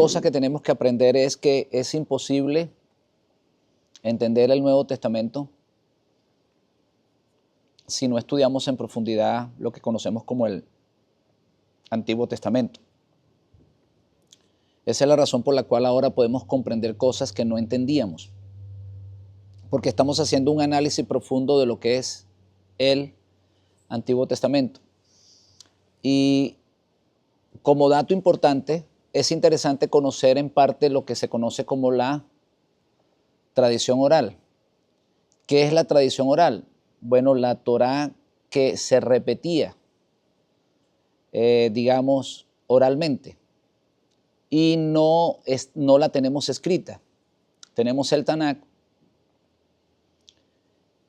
cosa que tenemos que aprender es que es imposible entender el Nuevo Testamento si no estudiamos en profundidad lo que conocemos como el Antiguo Testamento. Esa es la razón por la cual ahora podemos comprender cosas que no entendíamos, porque estamos haciendo un análisis profundo de lo que es el Antiguo Testamento. Y como dato importante, es interesante conocer en parte lo que se conoce como la tradición oral. ¿Qué es la tradición oral? Bueno, la Torá que se repetía, digamos, oralmente, y no la tenemos escrita. Tenemos el Tanaj,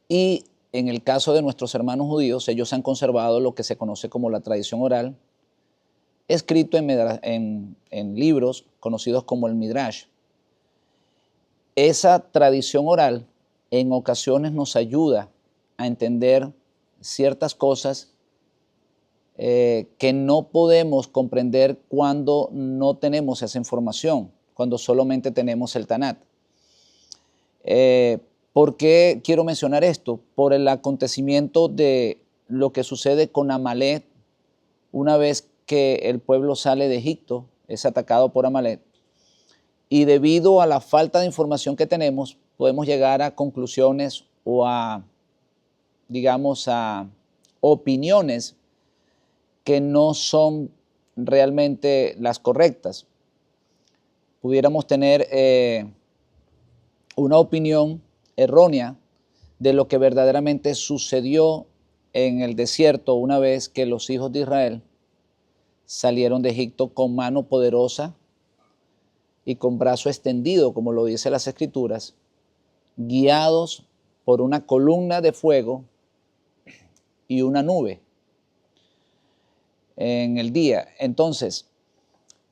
y en el caso de nuestros hermanos judíos, ellos han conservado lo que se conoce como la tradición oral, escrito en libros conocidos como el Midrash. Esa tradición oral en ocasiones nos ayuda a entender ciertas cosas que no podemos comprender cuando no tenemos esa información, cuando solamente tenemos el Tanaj. ¿Por qué quiero mencionar esto? Por el acontecimiento de lo que sucede con Amalek una vez que el pueblo sale de Egipto, es atacado por Amalek. Y debido a la falta de información que tenemos, podemos llegar a conclusiones o a, digamos, a opiniones que no son realmente las correctas. Pudiéramos tener una opinión errónea de lo que verdaderamente sucedió en el desierto una vez que los hijos de Israel salieron de Egipto con mano poderosa y con brazo extendido, como lo dice las Escrituras, guiados por una columna de fuego y una nube en el día. Entonces,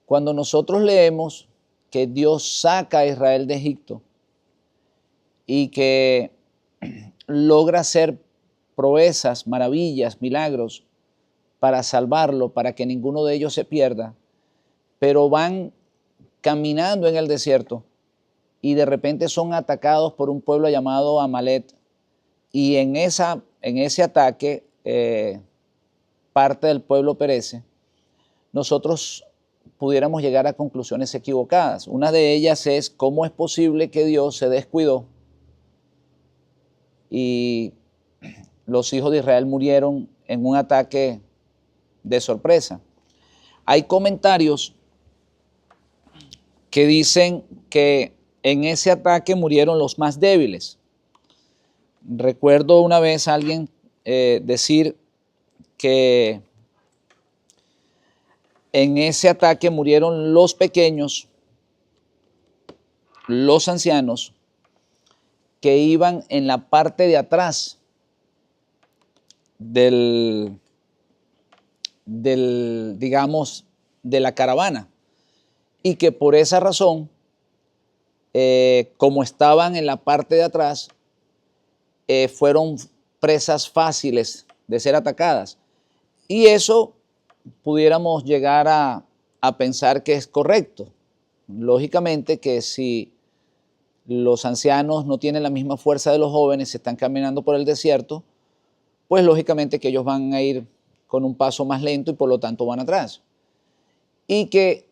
cuando nosotros leemos que Dios saca a Israel de Egipto y que logra hacer proezas, maravillas, milagros para salvarlo, para que ninguno de ellos se pierda, pero van caminando en el desierto y de repente son atacados por un pueblo llamado Amalek, y en ese ataque parte del pueblo perece. Nosotros pudiéramos llegar a conclusiones equivocadas. Una de ellas es cómo es posible que Dios se descuidó y los hijos de Israel murieron en un ataque de sorpresa. Hay comentarios que dicen que en ese ataque murieron los más débiles. Recuerdo una vez a alguien decir que en ese ataque murieron los pequeños, los ancianos, que iban en la parte de atrás digamos, de la caravana, y que por esa razón, como estaban en la parte de atrás, fueron presas fáciles de ser atacadas. Y eso pudiéramos llegar a pensar que es correcto. Lógicamente que si los ancianos no tienen la misma fuerza de los jóvenes, se están caminando por el desierto, pues lógicamente que ellos van a ir con un paso más lento y por lo tanto van atrás. Y que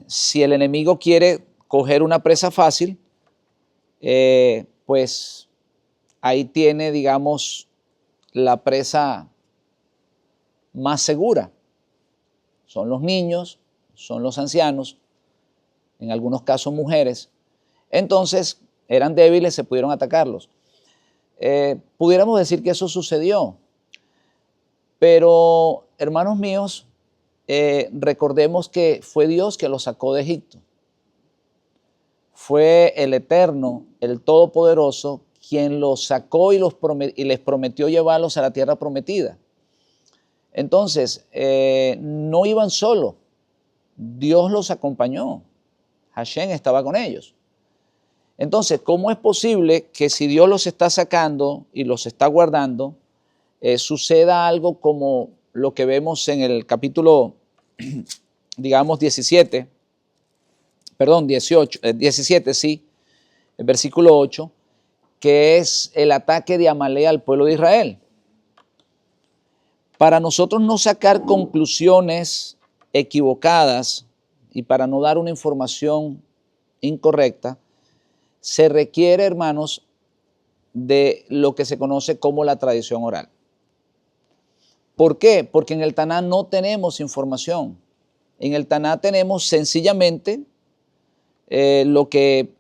si el enemigo quiere coger una presa fácil, pues ahí tiene, digamos, la presa más segura. Son los niños, son los ancianos, en algunos casos mujeres. Entonces eran débiles, se pudieron atacarlos. Pudiéramos decir que eso sucedió, pero hermanos míos, recordemos que fue Dios que los sacó de Egipto. Fue el Eterno, el Todopoderoso, quien los sacó y les prometió llevarlos a la tierra prometida. Entonces, no iban solos, Dios los acompañó, Hashem estaba con ellos. Entonces, ¿cómo es posible que si Dios los está sacando y los está guardando, suceda algo como lo que vemos en el capítulo, digamos, 17, perdón, 17, sí, el versículo 8, que es el ataque de Amalek al pueblo de Israel. Para nosotros no sacar conclusiones equivocadas y para no dar una información incorrecta, se requiere, hermanos, de lo que se conoce como la tradición oral. ¿Por qué? Porque en el Taná no tenemos información. En el Taná tenemos sencillamente lo que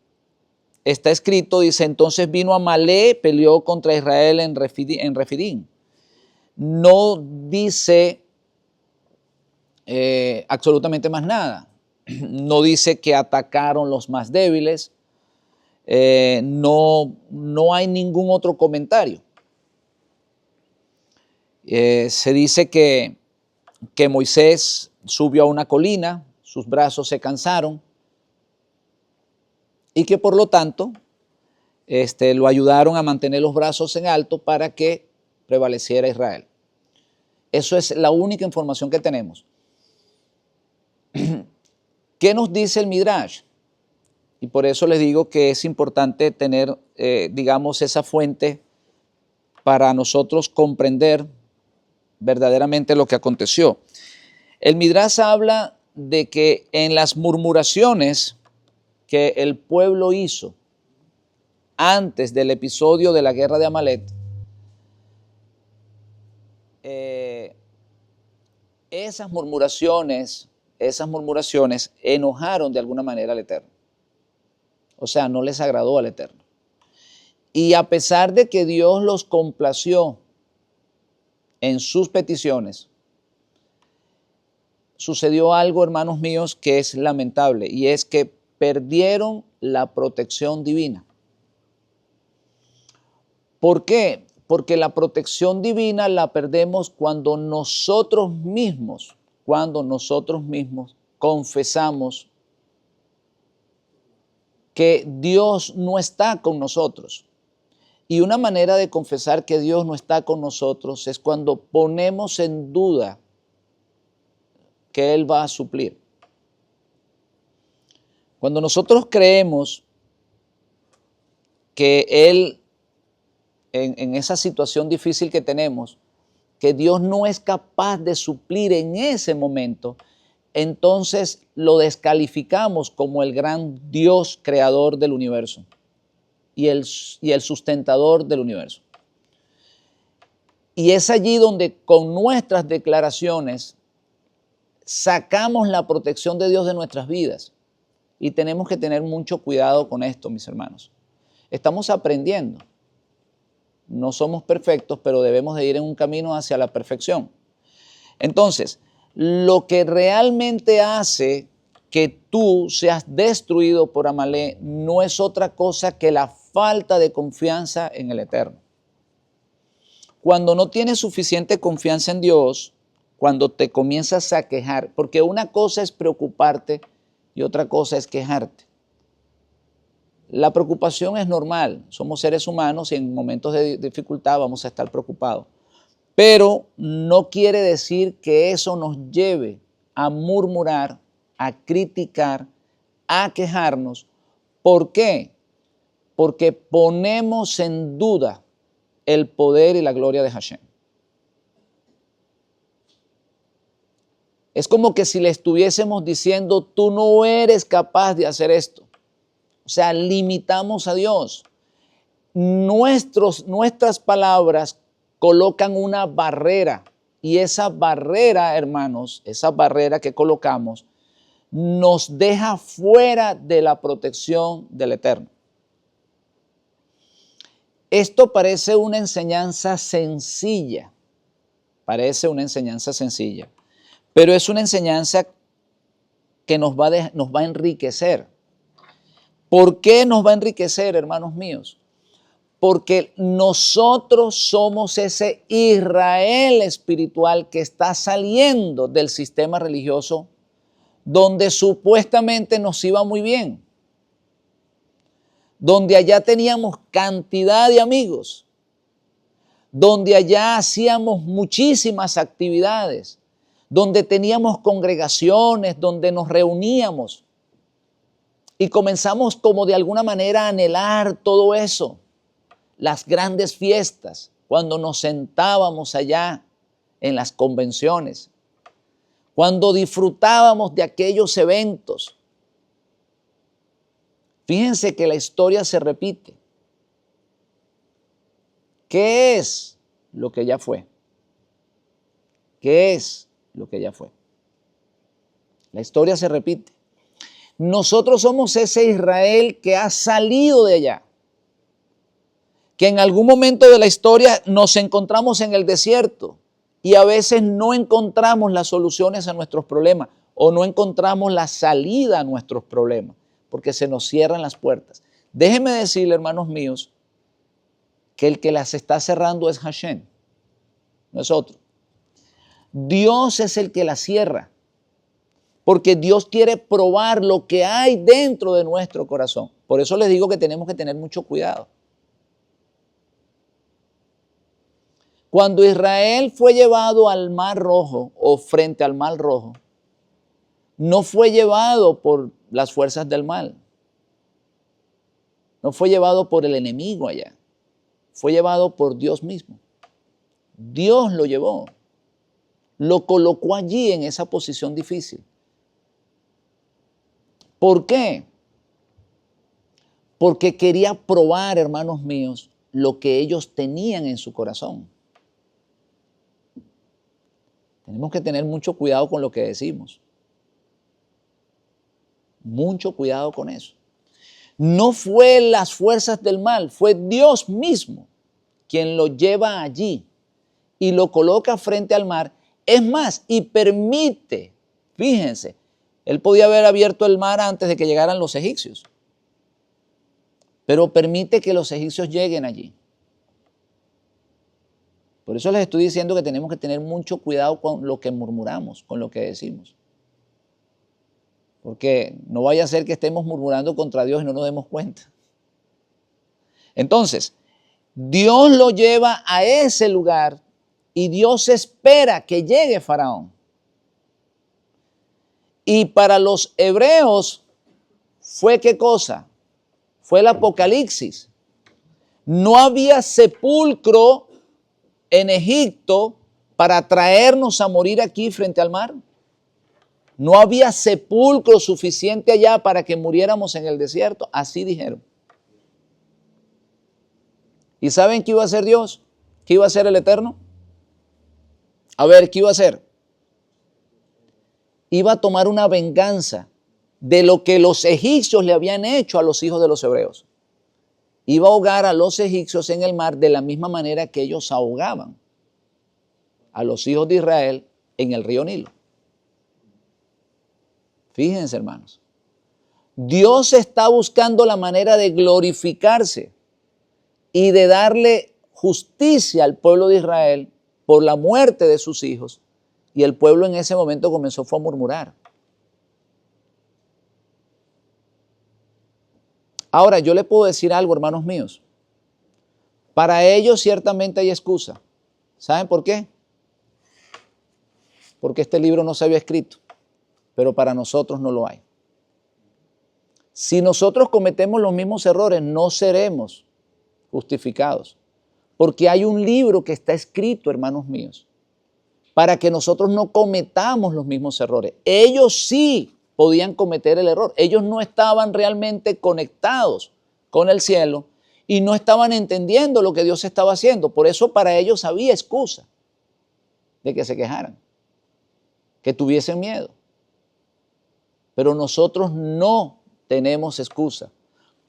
está escrito, dice, entonces vino Amalek, peleó contra Israel en Refidim. No dice absolutamente más nada. No dice que atacaron los más débiles. No hay ningún otro comentario. Se dice que Moisés subió a una colina, sus brazos se cansaron y que por lo tanto lo ayudaron a mantener los brazos en alto para que prevaleciera Israel. Eso es la única información que tenemos. ¿Qué nos dice el Midrash? Y por eso les digo que es importante tener, digamos, esa fuente para nosotros comprender verdaderamente lo que aconteció. El Midrash habla de que en las murmuraciones que el pueblo hizo antes del episodio de la guerra de Amalek, esas murmuraciones enojaron de alguna manera al Eterno. O sea, no les agradó al Eterno. Y a pesar de que Dios los complació en sus peticiones, sucedió algo, hermanos míos, que es lamentable, y es que perdieron la protección divina. ¿Por qué? Porque la protección divina la perdemos cuando nosotros mismos confesamos que Dios no está con nosotros. Y una manera de confesar que Dios no está con nosotros es cuando ponemos en duda que Él va a suplir. Cuando nosotros creemos que Él, en esa situación difícil que tenemos, que Dios no es capaz de suplir en ese momento, entonces lo descalificamos como el gran Dios creador del universo y el sustentador del universo. Y es allí donde con nuestras declaraciones sacamos la protección de Dios de nuestras vidas. Y tenemos que tener mucho cuidado con esto, mis hermanos. Estamos aprendiendo. No somos perfectos, pero debemos de ir en un camino hacia la perfección. Entonces, lo que realmente hace que tú seas destruido por Amalek no es otra cosa que la falta de confianza en el Eterno. Cuando no tienes suficiente confianza en Dios, cuando te comienzas a quejar, porque una cosa es preocuparte y otra cosa es quejarte. La preocupación es normal, somos seres humanos y en momentos de dificultad vamos a estar preocupados. Pero no quiere decir que eso nos lleve a murmurar, a criticar, a quejarnos. ¿Por qué? Porque ponemos en duda el poder y la gloria de Hashem. Es como que si le estuviésemos diciendo, tú no eres capaz de hacer esto. O sea, limitamos a Dios. Nuestras palabras colocan una barrera y esa barrera, hermanos, esa barrera que colocamos nos deja fuera de la protección del Eterno. Esto parece una enseñanza sencilla, pero es una enseñanza que nos va a enriquecer. ¿Por qué nos va a enriquecer, hermanos míos? Porque nosotros somos ese Israel espiritual que está saliendo del sistema religioso donde supuestamente nos iba muy bien, donde allá teníamos cantidad de amigos, donde allá hacíamos muchísimas actividades, donde teníamos congregaciones, donde nos reuníamos. Y comenzamos como de alguna manera a anhelar todo eso. Las grandes fiestas, cuando nos sentábamos allá en las convenciones, cuando disfrutábamos de aquellos eventos. Fíjense que la historia se repite. ¿Qué es lo que ya fue? ¿Qué es lo que ya fue? La historia se repite. Nosotros somos ese Israel que ha salido de allá, que en algún momento de la historia nos encontramos en el desierto y a veces no encontramos las soluciones a nuestros problemas o no encontramos la salida a nuestros problemas porque se nos cierran las puertas. Déjenme decirle, hermanos míos, que el que las está cerrando es Hashem, no es otro. Dios es el que las cierra, porque Dios quiere probar lo que hay dentro de nuestro corazón. Por eso les digo que tenemos que tener mucho cuidado. Cuando Israel fue llevado al Mar Rojo o frente al Mar Rojo, no fue llevado por las fuerzas del mal, no fue llevado por el enemigo allá, fue llevado por Dios mismo. Dios lo llevó, lo colocó allí en esa posición difícil. ¿Por qué? Porque quería probar, hermanos míos, lo que ellos tenían en su corazón. Tenemos que tener mucho cuidado con lo que decimos. Mucho cuidado con eso. No fue las fuerzas del mal, fue Dios mismo quien lo lleva allí y lo coloca frente al mar. Es más, y permite, fíjense, él podía haber abierto el mar antes de que llegaran los egipcios, pero permite que los egipcios lleguen allí. Por eso les estoy diciendo que tenemos que tener mucho cuidado con lo que murmuramos, con lo que decimos. Porque no vaya a ser que estemos murmurando contra Dios y no nos demos cuenta. Entonces, Dios lo lleva a ese lugar y Dios espera que llegue Faraón. Y para los hebreos fue ¿qué cosa? Fue el Apocalipsis. No había sepulcro en Egipto para traernos a morir aquí frente al mar. No había sepulcro suficiente allá para que muriéramos en el desierto. Así dijeron. ¿Y saben qué iba a hacer Dios? ¿Qué iba a hacer el Eterno? A ver, ¿qué iba a hacer? Iba a tomar una venganza de lo que los egipcios le habían hecho a los hijos de los hebreos. Iba a ahogar a los egipcios en el mar de la misma manera que ellos ahogaban a los hijos de Israel en el río Nilo. Fíjense, hermanos, Dios está buscando la manera de glorificarse y de darle justicia al pueblo de Israel por la muerte de sus hijos. Y el pueblo en ese momento comenzó a murmurar. Ahora, yo le puedo decir algo, hermanos míos. Para ellos ciertamente hay excusa. ¿Saben por qué? Porque este libro no se había escrito, pero para nosotros no lo hay. Si nosotros cometemos los mismos errores, no seremos justificados, porque hay un libro que está escrito, hermanos míos, para que nosotros no cometamos los mismos errores. Ellos sí podían cometer el error. Ellos no estaban realmente conectados con el cielo y no estaban entendiendo lo que Dios estaba haciendo. Por eso para ellos había excusa de que se quejaran, que tuviesen miedo. Pero nosotros no tenemos excusa,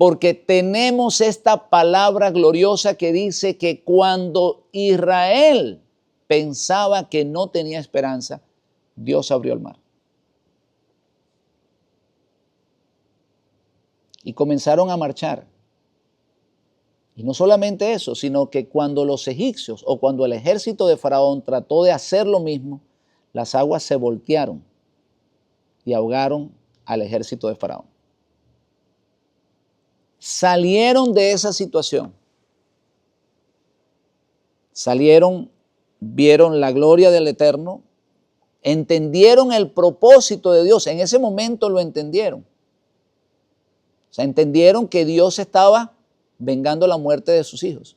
porque tenemos esta palabra gloriosa que dice que cuando Israel pensaba que no tenía esperanza, Dios abrió el mar. Y comenzaron a marchar. Y no solamente eso, sino que cuando los egipcios o cuando el ejército de Faraón trató de hacer lo mismo, las aguas se voltearon y ahogaron al ejército de Faraón. Salieron de esa situación. Salieron, vieron la gloria del Eterno, entendieron el propósito de Dios. En ese momento lo entendieron. O sea, entendieron que Dios estaba vengando la muerte de sus hijos.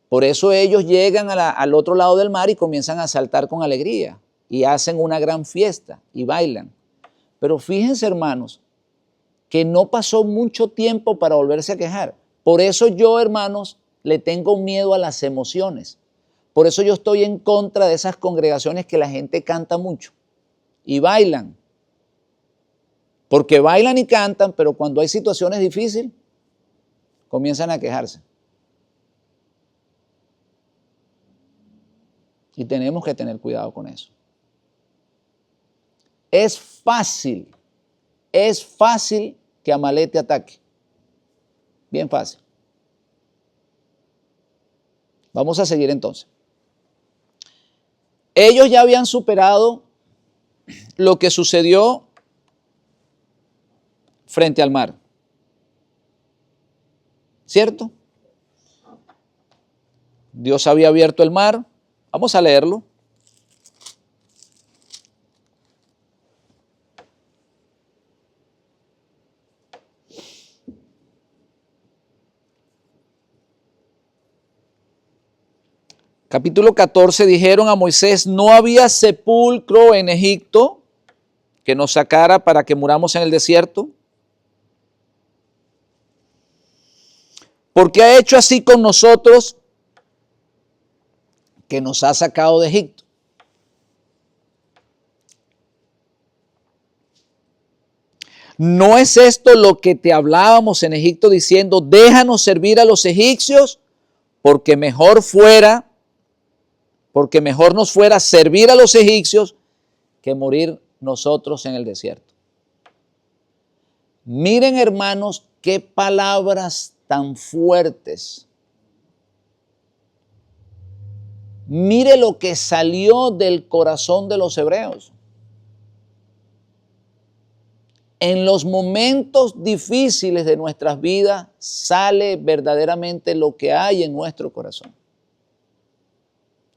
Por eso ellos llegan al otro lado del mar y comienzan a saltar con alegría y hacen una gran fiesta y bailan. Pero fíjense, hermanos, que no pasó mucho tiempo para volverse a quejar. Por eso yo, hermanos, le tengo miedo a las emociones. Por eso yo estoy en contra de esas congregaciones que la gente canta mucho y bailan. Porque bailan y cantan, pero cuando hay situaciones difíciles, comienzan a quejarse. Y tenemos que tener cuidado con eso. Es fácil que Amalek te ataque. Bien fácil. Vamos a seguir entonces. Ellos ya habían superado lo que sucedió frente al mar. ¿Cierto? Dios había abierto el mar. Vamos a leerlo. Capítulo 14, dijeron a Moisés, no había sepulcro en Egipto que nos sacara para que muramos en el desierto. Porque ha hecho así con nosotros que nos ha sacado de Egipto. ¿No es esto lo que te hablábamos en Egipto diciendo, déjanos servir a los egipcios, porque mejor nos fuera servir a los egipcios que morir nosotros en el desierto? Miren, hermanos, qué palabras tan fuertes. Mire lo que salió del corazón de los hebreos. En los momentos difíciles de nuestras vidas sale verdaderamente lo que hay en nuestro corazón.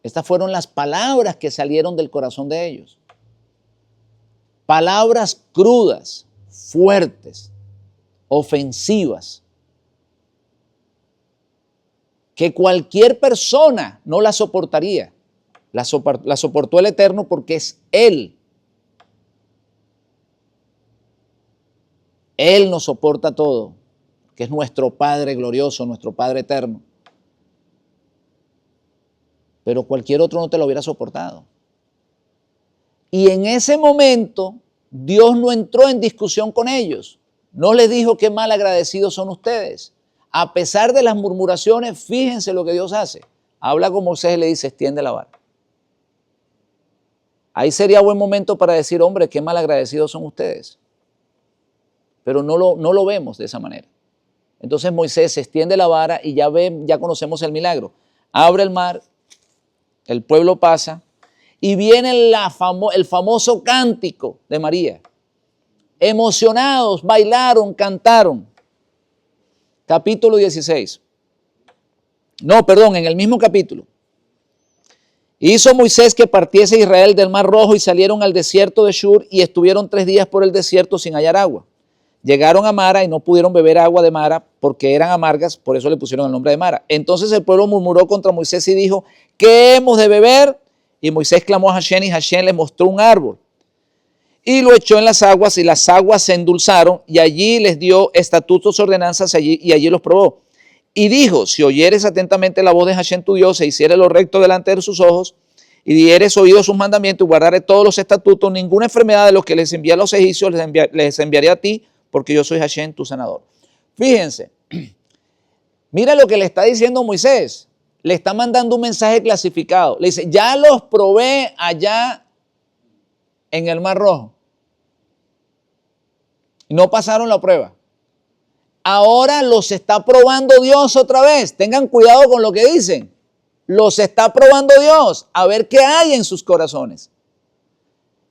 Estas fueron las palabras que salieron del corazón de ellos. Palabras crudas, fuertes, ofensivas, que cualquier persona no la soportaría. La soportó el Eterno porque es Él. Él nos soporta todo, que es nuestro Padre glorioso, nuestro Padre eterno. Pero cualquier otro no te lo hubiera soportado. Y en ese momento, Dios no entró en discusión con ellos. No les dijo qué mal agradecidos son ustedes. A pesar de las murmuraciones, fíjense lo que Dios hace. Habla con Moisés y le dice, extiende la vara. Ahí sería buen momento para decir, hombre, qué mal agradecidos son ustedes. Pero no lo vemos de esa manera. Entonces Moisés extiende la vara y ya conocemos el milagro. Abre el mar, el pueblo pasa y viene el famoso cántico de María. Emocionados, bailaron, cantaron. Capítulo 16. No, perdón, en el mismo capítulo. Hizo Moisés que partiese Israel del Mar Rojo y salieron al desierto de Shur y estuvieron 3 días por el desierto sin hallar agua. Llegaron a Mara y no pudieron beber agua de Mara porque eran amargas, por eso le pusieron el nombre de Mara. Entonces el pueblo murmuró contra Moisés y dijo, ¿qué hemos de beber? Y Moisés clamó a Hashem y Hashem les mostró un árbol. Y lo echó en las aguas y las aguas se endulzaron y allí les dio estatutos, ordenanzas y allí los probó. Y dijo, si oyeres atentamente la voz de Hashem tu Dios e hicieres lo recto delante de sus ojos y dieres oído a sus mandamientos y guardares todos los estatutos, ninguna enfermedad de los que les envié a los egipcios les enviaré a ti, porque yo soy Hashem tu sanador. Fíjense, mira lo que le está diciendo Moisés. Le está mandando un mensaje clasificado. Le dice, ya los probé allá en el Mar Rojo. No pasaron la prueba. Ahora los está probando Dios otra vez. Tengan cuidado con lo que dicen. Los está probando Dios a ver qué hay en sus corazones.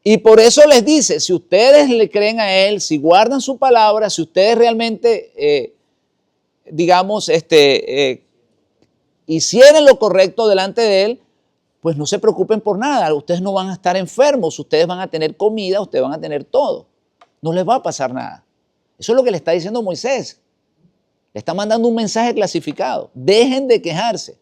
Y por eso les dice, si ustedes le creen a Él, si guardan su palabra, si ustedes realmente, hicieran lo correcto delante de Él, pues no se preocupen por nada. Ustedes no van a estar enfermos, ustedes van a tener comida, ustedes van a tener todo. No les va a pasar nada. Eso es lo que le está diciendo Moisés. Le está mandando un mensaje clasificado. Dejen de quejarse.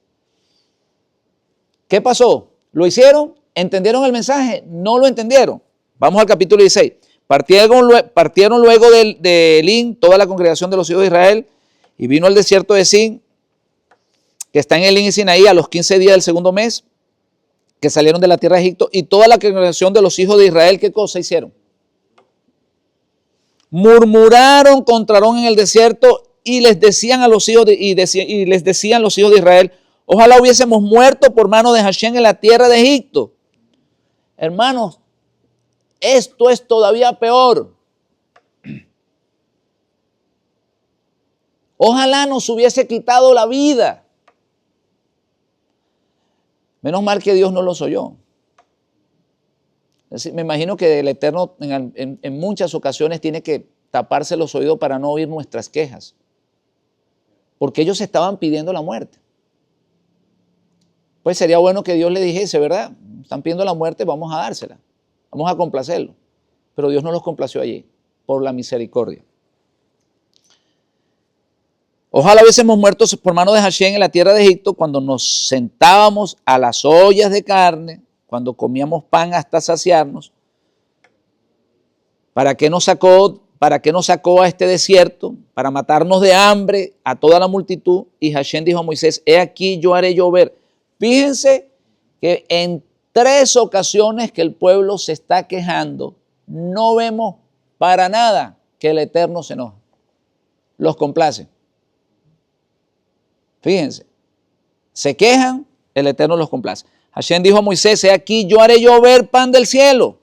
¿Qué pasó? ¿Lo hicieron? ¿Entendieron el mensaje? No lo entendieron. Vamos al capítulo 16. Partieron luego de Elín toda la congregación de los hijos de Israel y vino al desierto de Sin, que está en Elín y Sinaí, a los 15 días del segundo mes, que salieron de la tierra de Egipto, y toda la congregación de los hijos de Israel, ¿qué cosa hicieron? Murmuraron contra Aarón en el desierto y les decían a los hijos de Israel, ojalá hubiésemos muerto por mano de Hashem en la tierra de Egipto. Hermanos, esto es todavía peor. Ojalá nos hubiese quitado la vida. Menos mal que Dios no los oyó. Es decir, me imagino que el Eterno en muchas ocasiones tiene que taparse los oídos para no oír nuestras quejas. Porque ellos estaban pidiendo la muerte. Pues sería bueno que Dios le dijese, ¿verdad? Están pidiendo la muerte, vamos a dársela. Vamos a complacerlo. Pero Dios no los complació allí, por la misericordia. Ojalá hubiésemos muerto por mano de Hashem en la tierra de Egipto cuando nos sentábamos a las ollas de carne, cuando comíamos pan hasta saciarnos. ¿Para qué nos sacó a este desierto? Para matarnos de hambre a toda la multitud. Y Hashem dijo a Moisés, he aquí yo haré llover. Fíjense que en 3 ocasiones que el pueblo se está quejando, no vemos para nada que el Eterno se enoja. Los complace. Fíjense, se quejan, el Eterno los complace. Hashem dijo a Moisés, he aquí yo haré llover pan del cielo.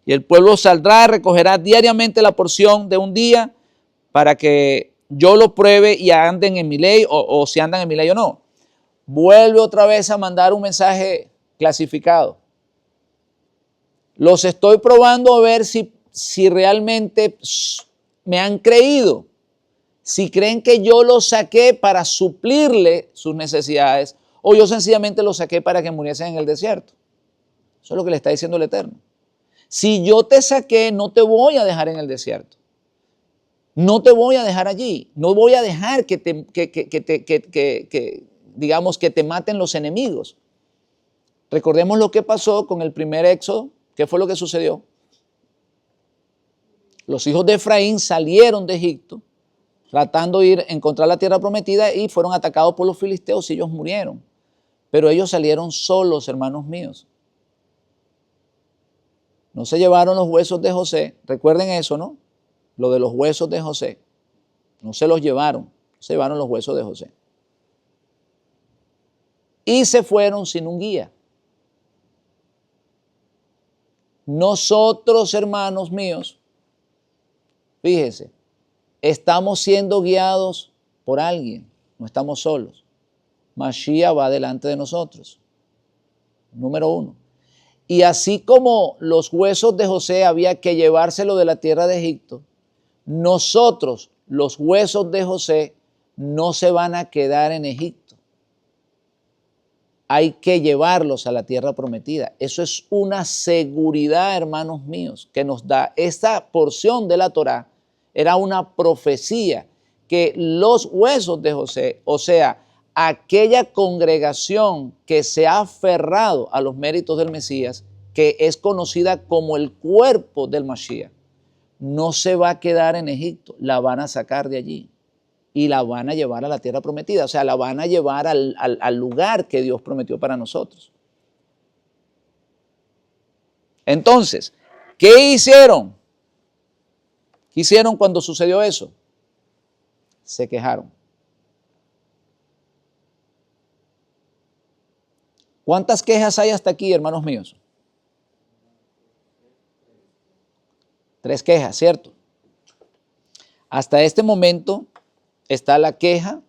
Y el pueblo saldrá, recogerá diariamente la porción de un día para que yo lo pruebe y anden en mi ley o si andan en mi ley o no. Vuelve otra vez a mandar un mensaje clasificado. Los estoy probando a ver si realmente me han creído. Si creen que yo los saqué para suplirle sus necesidades o yo sencillamente los saqué para que muriesen en el desierto. Eso es lo que le está diciendo el Eterno. Si yo te saqué, no te voy a dejar en el desierto. No te voy a dejar allí. No voy a dejar que te maten los enemigos. Recordemos lo que pasó con el primer éxodo. ¿Qué fue lo que sucedió? Los hijos de Efraín salieron de Egipto tratando de ir a encontrar la tierra prometida y fueron atacados por los filisteos y ellos murieron. Pero ellos salieron solos, hermanos míos. No se llevaron los huesos de José. Recuerden eso, ¿no? Lo de los huesos de José. No se los llevaron. Se llevaron los huesos de José. Y se fueron sin un guía. Nosotros, hermanos míos, fíjense, estamos siendo guiados por alguien. No estamos solos. Mashiach va delante de nosotros. Número 1. Y así como los huesos de José había que llevárselo de la tierra de Egipto, nosotros, los huesos de José, no se van a quedar en Egipto. Hay que llevarlos a la tierra prometida. Eso es una seguridad, hermanos míos, que nos da esta porción de la Torá. Era una profecía que los huesos de José, o sea, aquella congregación que se ha aferrado a los méritos del Mesías, que es conocida como el cuerpo del Mashiach, no se va a quedar en Egipto, la van a sacar de allí y la van a llevar a la tierra prometida, o sea, la van a llevar al lugar que Dios prometió para nosotros. Entonces, ¿qué hicieron? ¿Qué hicieron cuando sucedió eso? Se quejaron. ¿Cuántas quejas hay hasta aquí, hermanos míos? 3 quejas, ¿cierto? Hasta este momento está la queja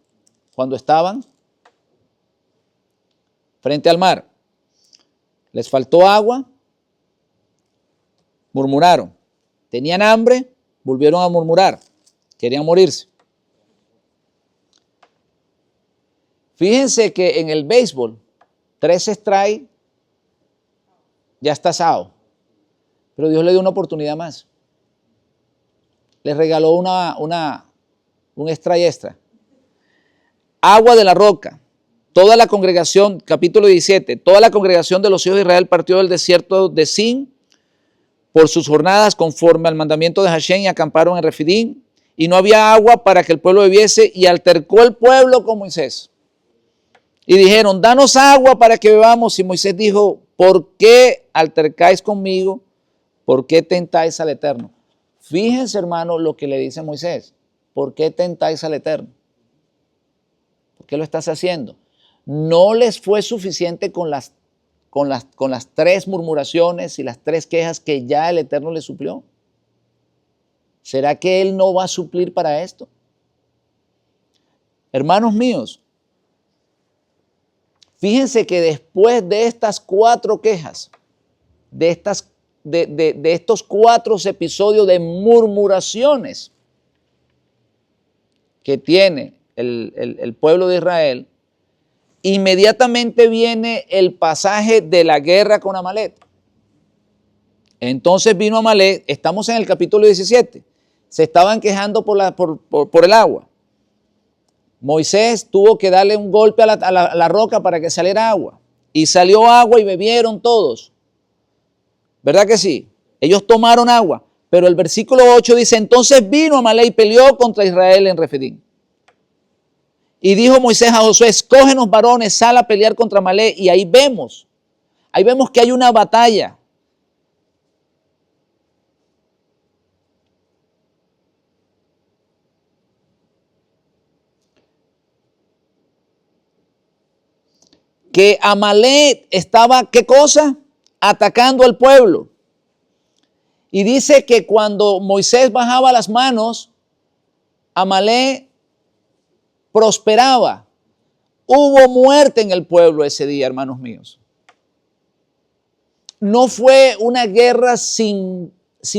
cuando estaban frente al mar. Les faltó agua, murmuraron. Tenían hambre, volvieron a murmurar. Querían morirse. Fíjense que en el béisbol, 3 strikes, ya está asado. Pero Dios le dio una oportunidad más. les regaló un extra. Agua de la roca. Toda la congregación, capítulo 17, toda la congregación de los hijos de Israel partió del desierto de Sin por sus jornadas conforme al mandamiento de Hashem y acamparon en Refidim. Y no había agua para que el pueblo bebiese y altercó el pueblo con Moisés. Y dijeron, danos agua para que bebamos. Y Moisés dijo, ¿por qué altercáis conmigo? ¿Por qué tentáis al Eterno? Fíjense, hermano, lo que le dice Moisés. ¿Por qué tentáis al Eterno? ¿Por qué lo estás haciendo? No les fue suficiente con las 3 murmuraciones y las 3 quejas que ya el Eterno les suplió. ¿Será que Él no va a suplir para esto? Hermanos míos, fíjense que después de estas 4 quejas, de estos 4 episodios de murmuraciones que tiene el pueblo de Israel, inmediatamente viene el pasaje de la guerra con Amalek. Entonces vino Amalek, estamos en el capítulo 17, se estaban quejando por el agua. Moisés tuvo que darle un golpe a la roca para que saliera agua. Y salió agua y bebieron todos. ¿Verdad que sí? Ellos tomaron agua. Pero el versículo 8 dice, entonces vino Amalek y peleó contra Israel en Refidim. Y dijo Moisés a Josué, escógenos varones, sal a pelear contra Amalek. Y ahí vemos que hay una batalla. Que Amalek estaba, ¿qué cosa? Atacando al pueblo. Y dice que cuando Moisés bajaba las manos, Amalek prosperaba. Hubo muerte en el pueblo ese día, hermanos míos. No fue una guerra sin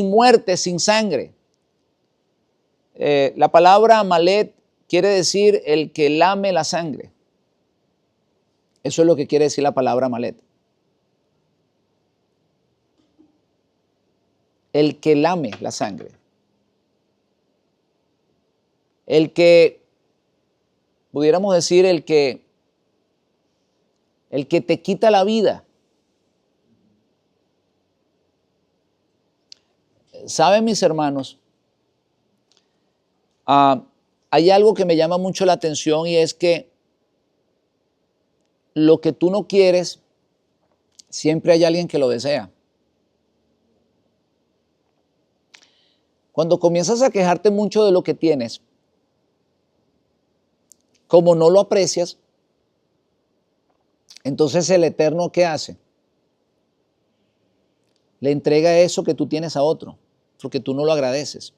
muerte, sin sangre. La palabra Amalek quiere decir el que lame la sangre. Eso es lo que quiere decir la palabra Amalek. El que lame la sangre. El que, pudiéramos decir, el que te quita la vida. ¿Saben, mis hermanos? Hay algo que me llama mucho la atención y es que lo que tú no quieres, siempre hay alguien que lo desea. Cuando comienzas a quejarte mucho de lo que tienes, como no lo aprecias, entonces el Eterno, ¿qué hace? Le entrega eso que tú tienes a otro, porque tú no lo agradeces.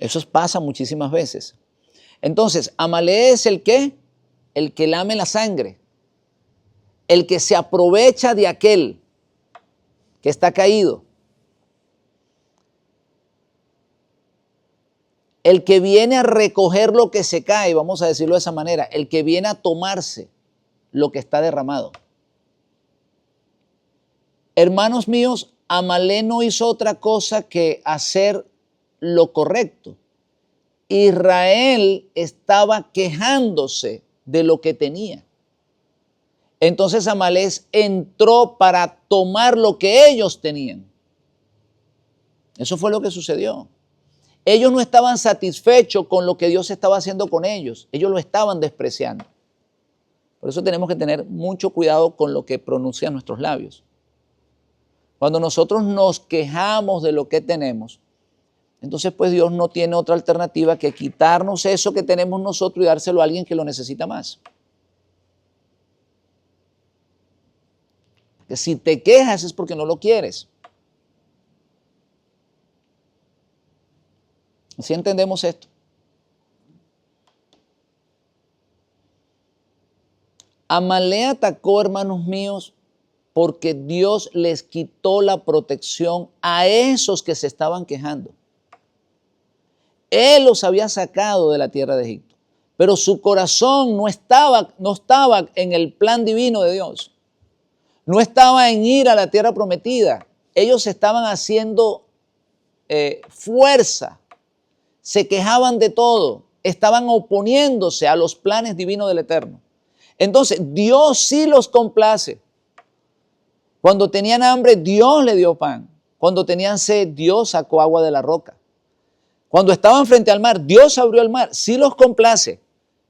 Eso pasa muchísimas veces. Entonces, Amalek es el ¿qué? El que lame la sangre, el que se aprovecha de aquel que está caído, el que viene a recoger lo que se cae, vamos a decirlo de esa manera, el que viene a tomarse lo que está derramado. Hermanos míos, Amalek no hizo otra cosa que hacer lo correcto. Israel estaba quejándose de lo que tenía. Entonces Amalek entró para tomar lo que ellos tenían. Eso fue lo que sucedió. Ellos no estaban satisfechos con lo que Dios estaba haciendo con ellos. Ellos lo estaban despreciando. Por eso tenemos que tener mucho cuidado con lo que pronuncian nuestros labios. Cuando nosotros nos quejamos de lo que tenemos, entonces pues Dios no tiene otra alternativa que quitarnos eso que tenemos nosotros y dárselo a alguien que lo necesita más. Que si te quejas es porque no lo quieres. ¿Sí entendemos esto? Amalek atacó, hermanos míos, porque Dios les quitó la protección a esos que se estaban quejando. Él los había sacado de la tierra de Egipto, pero su corazón no estaba en el plan divino de Dios. No estaba en ir a la tierra prometida. ellos estaban haciendo fuerza, se quejaban de todo, estaban oponiéndose a los planes divinos del Eterno. Entonces, Dios sí los complace. Cuando tenían hambre, Dios le dio pan. Cuando tenían sed, Dios sacó agua de la roca. Cuando estaban frente al mar, Dios abrió el mar. Sí los complace.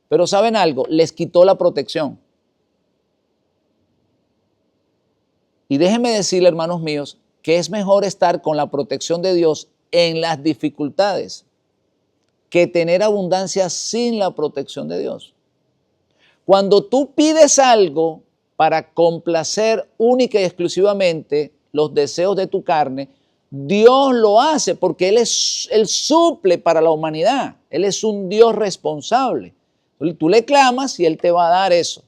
Pero ¿saben algo? Les quitó la protección. Y déjenme decirle, hermanos míos, que es mejor estar con la protección de Dios en las dificultades que tener abundancia sin la protección de Dios. Cuando tú pides algo para complacer única y exclusivamente los deseos de tu carne, Dios lo hace porque Él suple para la humanidad. Él es un Dios responsable. Tú le clamas y Él te va a dar eso.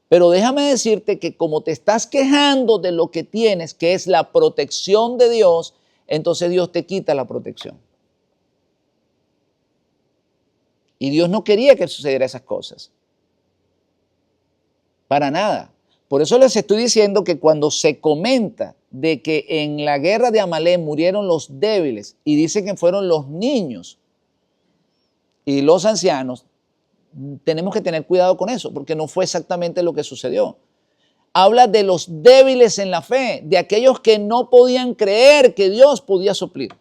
Pero déjame decirte que como te estás quejando de lo que tienes, que es la protección de Dios, entonces Dios te quita la protección. Y Dios no quería que sucediera esas cosas. Para nada. Por eso les estoy diciendo que cuando se comenta de que en la guerra de Amalek murieron los débiles y dice que fueron los niños y los ancianos, tenemos que tener cuidado con eso porque no fue exactamente lo que sucedió. Habla de los débiles en la fe, de aquellos que no podían creer que Dios podía suplir.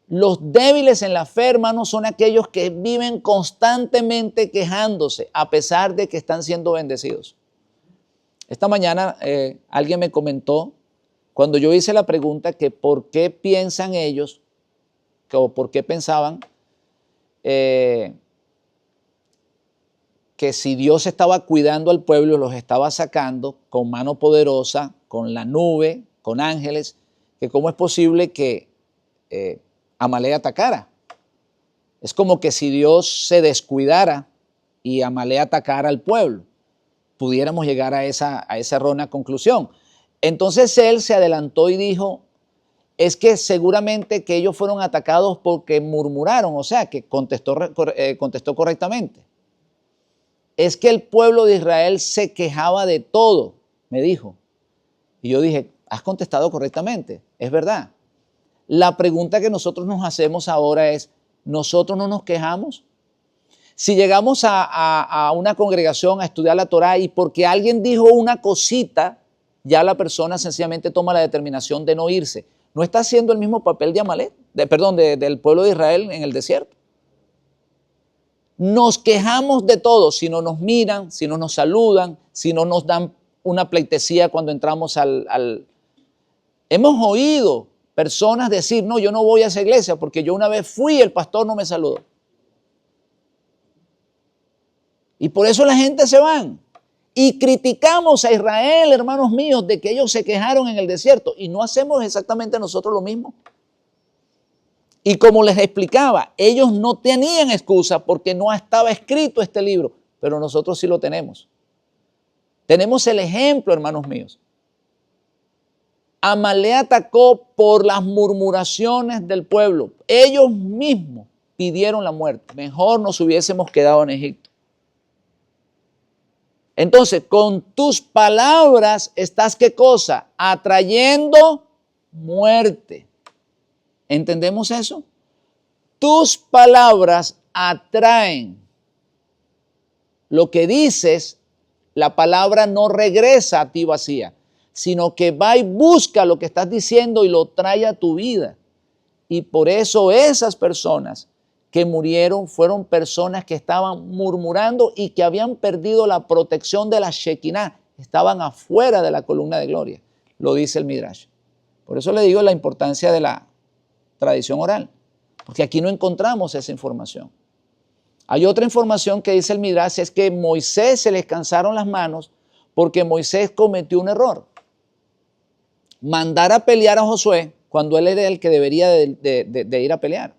Los débiles en la fe, hermanos, son aquellos que viven constantemente quejándose a pesar de que están siendo bendecidos. Esta mañana alguien me comentó, cuando yo hice la pregunta, que por qué piensan ellos, o por qué pensaban que si Dios estaba cuidando al pueblo, los estaba sacando con mano poderosa, con la nube, con ángeles, que cómo es posible que Amalek atacara. Es como que si Dios se descuidara y Amalek atacara al pueblo, pudiéramos llegar a esa errónea conclusión. Entonces él se adelantó y dijo, es que seguramente que ellos fueron atacados porque murmuraron, o sea, que contestó correctamente. Es que el pueblo de Israel se quejaba de todo, me dijo. Y yo dije, has contestado correctamente, es verdad. La pregunta que nosotros nos hacemos ahora es, ¿nosotros no nos quejamos? Si llegamos a una congregación a estudiar la Torá y porque alguien dijo una cosita, ya la persona sencillamente toma la determinación de no irse. ¿No está haciendo el mismo papel de Amalek, del pueblo de Israel en el desierto? Nos quejamos de todo, si no nos miran, si no nos saludan, si no nos dan una pleitesía cuando entramos Hemos oído personas decir, no, yo no voy a esa iglesia porque yo una vez fui y el pastor no me saludó. Y por eso la gente se van. Y criticamos a Israel, hermanos míos, de que ellos se quejaron en el desierto. Y no hacemos exactamente nosotros lo mismo. Y como les explicaba, ellos no tenían excusa porque no estaba escrito este libro. Pero nosotros sí lo tenemos. Tenemos el ejemplo, hermanos míos. Amalek atacó por las murmuraciones del pueblo. Ellos mismos pidieron la muerte. Mejor nos hubiésemos quedado en Egipto. Entonces, con tus palabras estás, ¿qué cosa? Atrayendo muerte. ¿Entendemos eso? Tus palabras atraen. Lo que dices, la palabra no regresa a ti vacía, sino que va y busca lo que estás diciendo y lo trae a tu vida. Y por eso esas personas que murieron fueron personas que estaban murmurando y que habían perdido la protección de la Shekinah. Estaban afuera de la columna de gloria, lo dice el Midrash. Por eso le digo la importancia de la tradición oral, porque aquí no encontramos esa información. Hay otra información que dice el Midrash, es que Moisés se les cansaron las manos porque Moisés cometió un error. Mandar a pelear a Josué cuando él era el que debería de ir a pelear.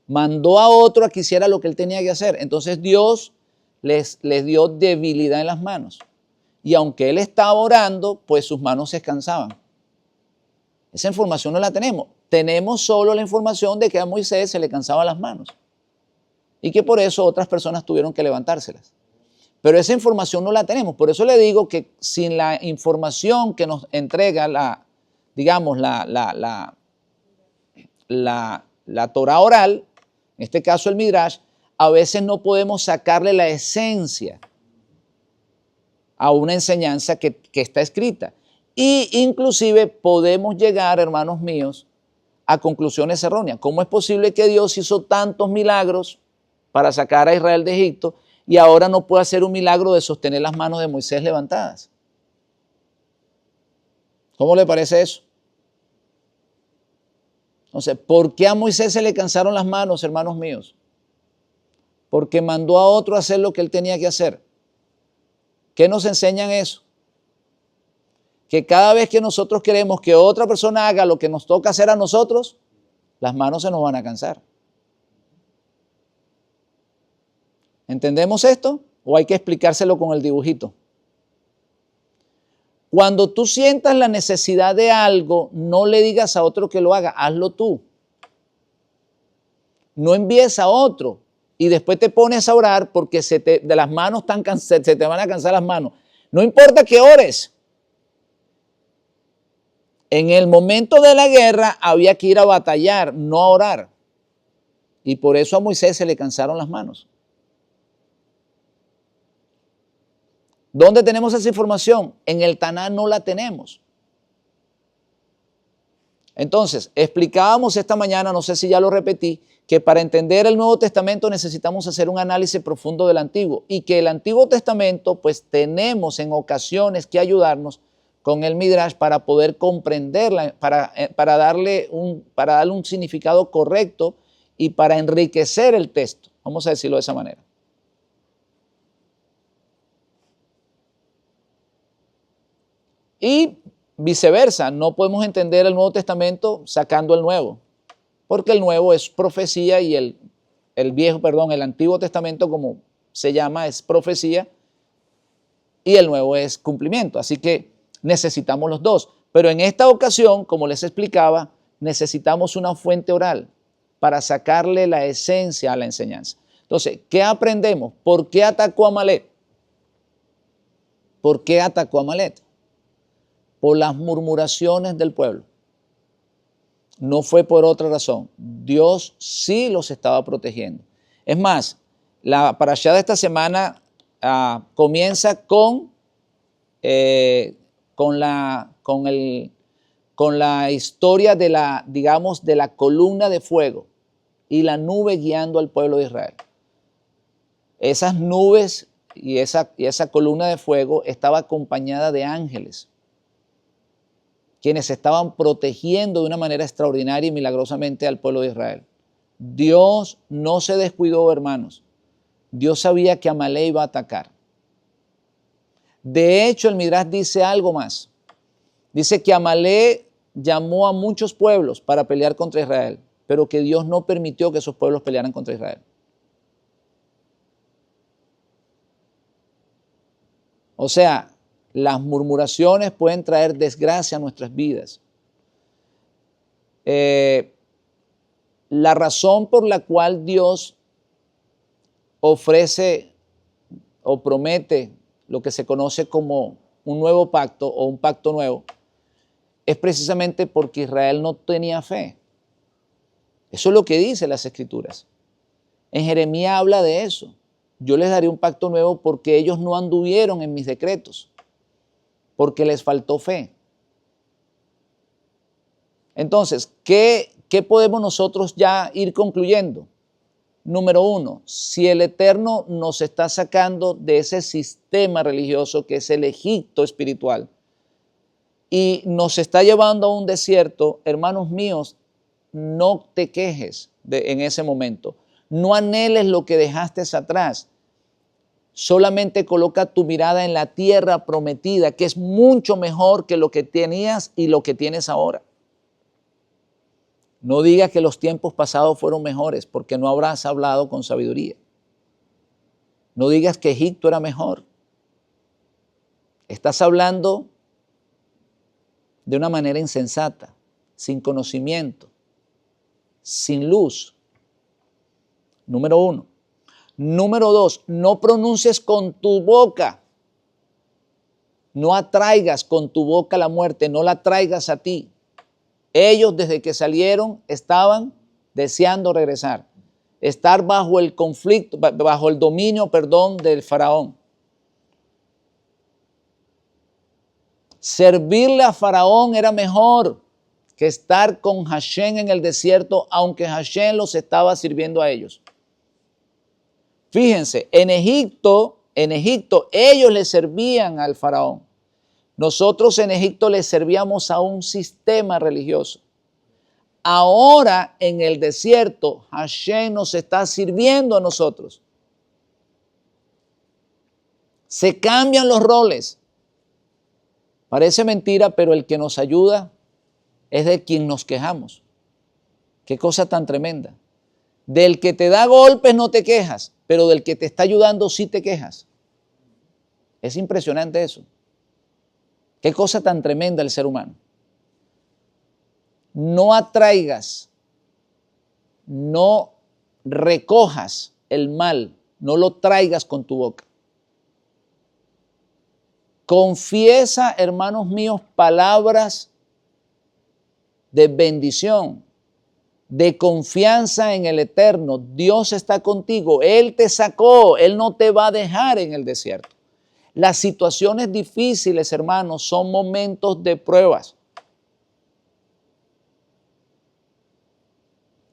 Mandó a otro a que hiciera lo que él tenía que hacer. Entonces Dios les dio debilidad en las manos. Y aunque él estaba orando, pues sus manos se cansaban. Esa información no la tenemos. Tenemos solo la información de que a Moisés se le cansaban las manos. Y que por eso otras personas tuvieron que levantárselas. Pero esa información no la tenemos. Por eso le digo que sin la información que nos entrega la Torah oral, en este caso el Midrash, a veces no podemos sacarle la esencia a una enseñanza que está escrita. Y inclusive podemos llegar, hermanos míos, a conclusiones erróneas. ¿Cómo es posible que Dios hizo tantos milagros para sacar a Israel de Egipto y ahora no puede hacer un milagro de sostener las manos de Moisés levantadas? ¿Cómo le parece eso? Entonces, ¿por qué a Moisés se le cansaron las manos, hermanos míos? Porque mandó a otro a hacer lo que él tenía que hacer. ¿Qué nos enseñan eso? Que cada vez que nosotros queremos que otra persona haga lo que nos toca hacer a nosotros, las manos se nos van a cansar. ¿Entendemos esto? ¿O hay que explicárselo con el dibujito? Cuando tú sientas la necesidad de algo, no le digas a otro que lo haga, hazlo tú. No envíes a otro y después te pones a orar porque de las manos se te van a cansar las manos. No importa que ores. En el momento de la guerra había que ir a batallar, no a orar. Y por eso a Moisés se le cansaron las manos. ¿Dónde tenemos esa información? En el Taná no la tenemos. Entonces, explicábamos esta mañana, no sé si ya lo repetí, que para entender el Nuevo Testamento necesitamos hacer un análisis profundo del Antiguo y que el Antiguo Testamento, pues tenemos en ocasiones que ayudarnos con el Midrash para poder comprenderla, para darle un significado correcto y para enriquecer el texto. Vamos a decirlo de esa manera. Y viceversa, no podemos entender el Nuevo Testamento sacando el Nuevo, porque el Nuevo es profecía y el Antiguo Testamento, como se llama, es profecía y el Nuevo es cumplimiento. Así que necesitamos los dos. Pero en esta ocasión, como les explicaba, necesitamos una fuente oral para sacarle la esencia a la enseñanza. Entonces, ¿qué aprendemos? ¿Por qué atacó a Amalek? ¿Por qué atacó a Amalek? Por las murmuraciones del pueblo. No fue por otra razón. Dios sí los estaba protegiendo. Es más, la parashá de esta semana comienza con la historia de la columna de fuego y la nube guiando al pueblo de Israel. Esas nubes y esa columna de fuego estaba acompañada de ángeles, quienes estaban protegiendo de una manera extraordinaria y milagrosamente al pueblo de Israel. Dios no se descuidó, hermanos. Dios sabía que Amalek iba a atacar. De hecho, el Midrash dice algo más. Dice que Amalek llamó a muchos pueblos para pelear contra Israel, pero que Dios no permitió que esos pueblos pelearan contra Israel. O sea, las murmuraciones pueden traer desgracia a nuestras vidas. La razón por la cual Dios ofrece o promete lo que se conoce como un nuevo pacto o un pacto nuevo es precisamente porque Israel no tenía fe. Eso es lo que dicen las Escrituras. En Jeremías habla de eso. Yo les daré un pacto nuevo porque ellos no anduvieron en mis decretos, porque les faltó fe. Entonces, ¿qué podemos nosotros ya ir concluyendo? Número uno, si el Eterno nos está sacando de ese sistema religioso que es el Egipto espiritual y nos está llevando a un desierto, hermanos míos, no te quejes en ese momento. No anheles lo que dejaste atrás. Solamente coloca tu mirada en la tierra prometida, que es mucho mejor que lo que tenías y lo que tienes ahora. No digas que los tiempos pasados fueron mejores, porque no habrás hablado con sabiduría. No digas que Egipto era mejor. Estás hablando de una manera insensata, sin conocimiento, sin luz. Número uno. Número 2, no pronuncies con tu boca. No atraigas con tu boca la muerte, no la traigas a ti. Ellos desde que salieron estaban deseando regresar, estar bajo el conflicto, bajo el dominio, del faraón. Servirle a Faraón era mejor que estar con Hashem en el desierto, aunque Hashem los estaba sirviendo a ellos. Fíjense, en Egipto ellos le servían al Faraón. Nosotros en Egipto le servíamos a un sistema religioso. Ahora en el desierto, Hashem nos está sirviendo a nosotros. Se cambian los roles. Parece mentira, pero el que nos ayuda es de quien nos quejamos. Qué cosa tan tremenda. Del que te da golpes no te quejas, pero del que te está ayudando sí te quejas. Es impresionante eso. Qué cosa tan tremenda el ser humano. No atraigas, no recojas el mal, no lo traigas con tu boca. Confiesa, hermanos míos, palabras de bendición, de confianza en el Eterno. Dios está contigo, Él te sacó, Él no te va a dejar en el desierto. Las situaciones difíciles, hermanos, son momentos de pruebas.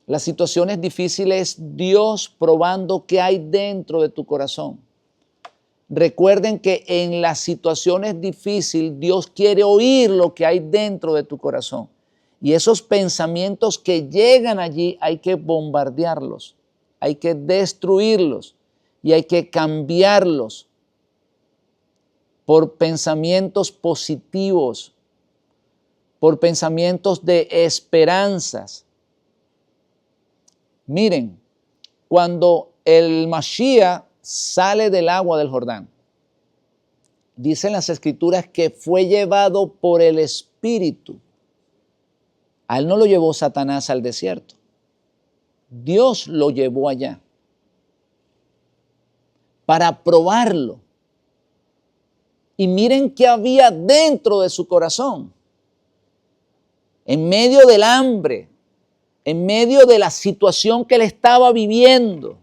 Las situaciones difíciles, Dios probando qué hay dentro de tu corazón. Recuerden que en las situaciones difíciles, Dios quiere oír lo que hay dentro de tu corazón. Y esos pensamientos que llegan allí hay que bombardearlos, hay que destruirlos y hay que cambiarlos por pensamientos positivos, por pensamientos de esperanzas. Miren, cuando el Mashiach sale del agua del Jordán, dicen las Escrituras que fue llevado por el Espíritu. A él no lo llevó Satanás al desierto. Dios lo llevó allá para probarlo. Y miren qué había dentro de su corazón. En medio del hambre, en medio de la situación que él estaba viviendo.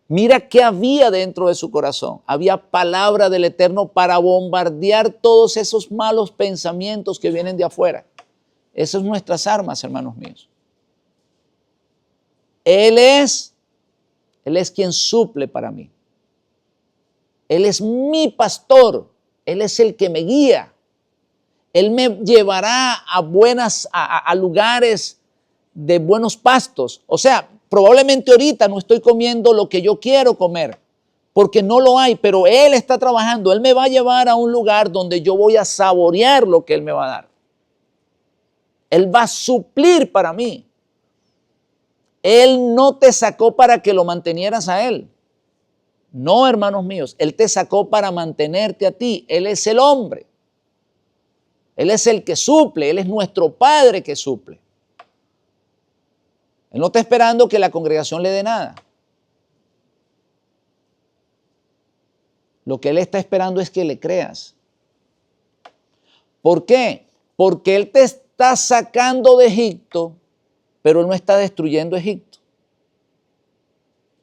Mira qué había dentro de su corazón. Había palabra del Eterno para bombardear todos esos malos pensamientos que vienen de afuera. Esas son nuestras armas, hermanos míos. Él es quien suple para mí. Él es mi pastor. Él es el que me guía. Él me llevará a lugares de buenos pastos. O sea, probablemente ahorita no estoy comiendo lo que yo quiero comer, porque no lo hay, pero Él está trabajando. Él me va a llevar a un lugar donde yo voy a saborear lo que Él me va a dar. Él va a suplir para mí. Él no te sacó para que lo mantenieras a Él. No, hermanos míos, Él te sacó para mantenerte a ti. Él es el hombre. Él es el que suple. Él es nuestro Padre que suple. Él no está esperando que la congregación le dé nada. Lo que Él está esperando es que le creas. ¿Por qué? Porque Él te está sacando de Egipto, pero Él no está destruyendo Egipto.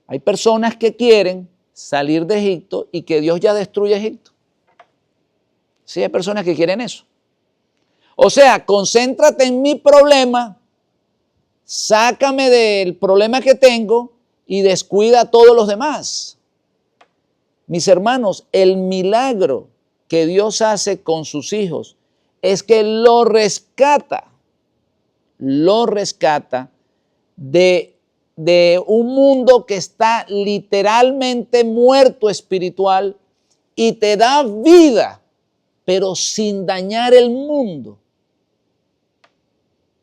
Hay personas que quieren salir de Egipto y que Dios ya destruya Egipto. Sí, hay personas que quieren eso. O sea, concéntrate en mi problema, sácame del problema que tengo y descuida a todos los demás. Mis hermanos, el milagro que Dios hace con sus hijos es que lo rescata de un mundo que está literalmente muerto espiritual y te da vida, pero sin dañar el mundo.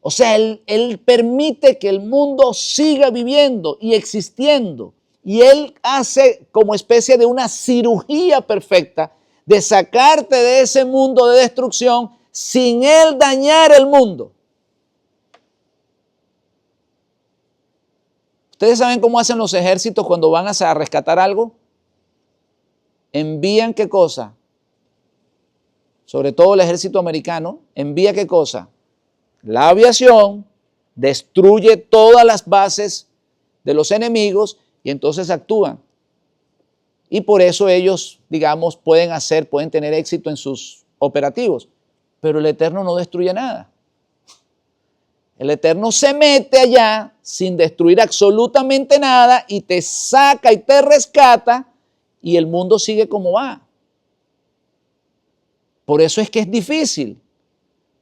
O sea, Él permite que el mundo siga viviendo y existiendo. Y Él hace como especie de una cirugía perfecta de sacarte de ese mundo de destrucción sin Él dañar el mundo. ¿Ustedes saben cómo hacen los ejércitos cuando van a rescatar algo? Envían ¿qué cosa? Sobre todo el ejército americano, envía ¿qué cosa? La aviación, destruye todas las bases de los enemigos y entonces actúan. Y por eso ellos, digamos, pueden tener éxito en sus operativos. Pero el Eterno no destruye nada. El Eterno se mete allá sin destruir absolutamente nada y te saca y te rescata y el mundo sigue como va. Por eso es que es difícil,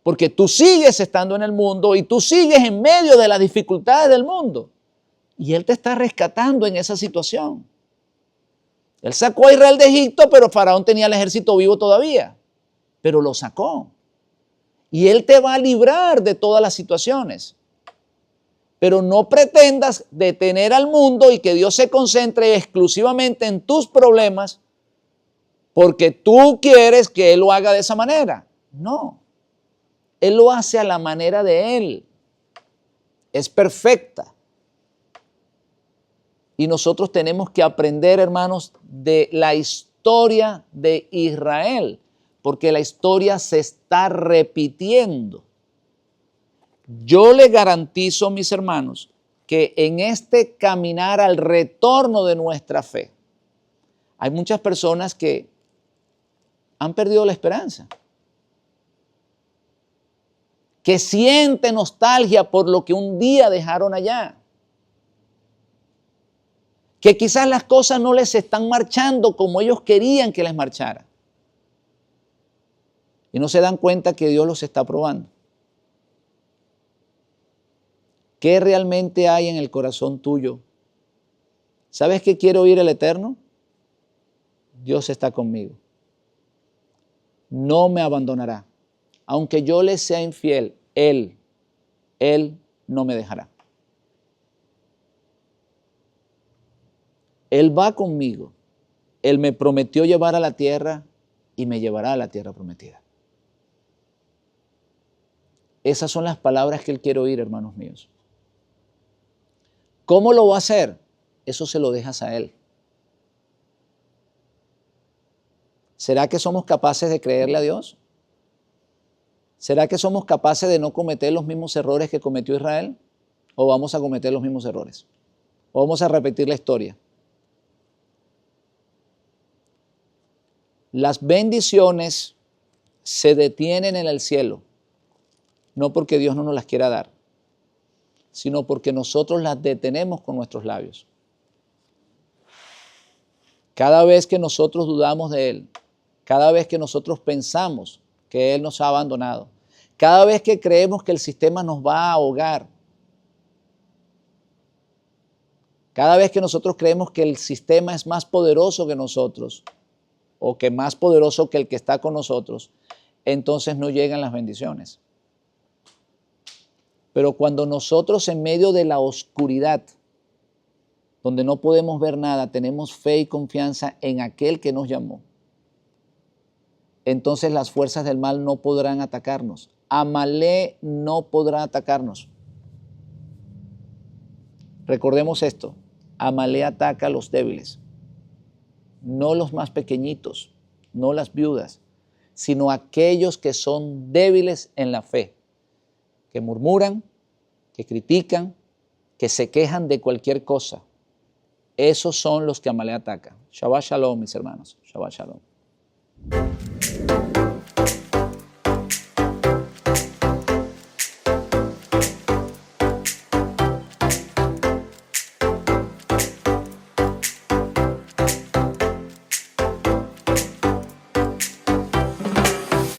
porque tú sigues estando en el mundo y tú sigues en medio de las dificultades del mundo. Y Él te está rescatando en esa situación. Él sacó a Israel de Egipto, pero Faraón tenía el ejército vivo todavía. Pero lo sacó. Y Él te va a librar de todas las situaciones. Pero no pretendas detener al mundo y que Dios se concentre exclusivamente en tus problemas porque tú quieres que Él lo haga de esa manera. No. Él lo hace a la manera de Él. Es perfecta. Y nosotros tenemos que aprender, hermanos, de la historia de Israel, porque la historia se está repitiendo. Yo le garantizo, mis hermanos, que en este caminar al retorno de nuestra fe, hay muchas personas que han perdido la esperanza, que sienten nostalgia por lo que un día dejaron allá, que quizás las cosas no les están marchando como ellos querían que les marchara. Y no se dan cuenta que Dios los está probando. ¿Qué realmente hay en el corazón tuyo? ¿Sabes qué quiere oír el Eterno? Dios está conmigo. No me abandonará. Aunque yo le sea infiel, Él no me dejará. Él va conmigo. Él me prometió llevar a la tierra y me llevará a la tierra prometida. Esas son las palabras que Él quiere oír, hermanos míos. ¿Cómo lo va a hacer? Eso se lo dejas a Él. ¿Será que somos capaces de creerle a Dios? ¿Será que somos capaces de no cometer los mismos errores que cometió Israel? ¿O vamos a cometer los mismos errores? ¿O vamos a repetir la historia? Las bendiciones se detienen en el cielo, no porque Dios no nos las quiera dar, sino porque nosotros las detenemos con nuestros labios. Cada vez que nosotros dudamos de Él, cada vez que nosotros pensamos que Él nos ha abandonado, cada vez que creemos que el sistema nos va a ahogar, cada vez que nosotros creemos que el sistema es más poderoso que nosotros, o que más poderoso que el que está con nosotros, entonces no llegan las bendiciones. Pero cuando nosotros en medio de la oscuridad, donde no podemos ver nada, tenemos fe y confianza en aquel que nos llamó, entonces las fuerzas del mal no podrán atacarnos. Amalek no podrá atacarnos. Recordemos esto, Amalek ataca a los débiles, no los más pequeñitos, no las viudas, sino aquellos que son débiles en la fe, que murmuran, que critican, que se quejan de cualquier cosa. Esos son los que Amalek ataca. Shabbat Shalom, mis hermanos. Shabbat Shalom.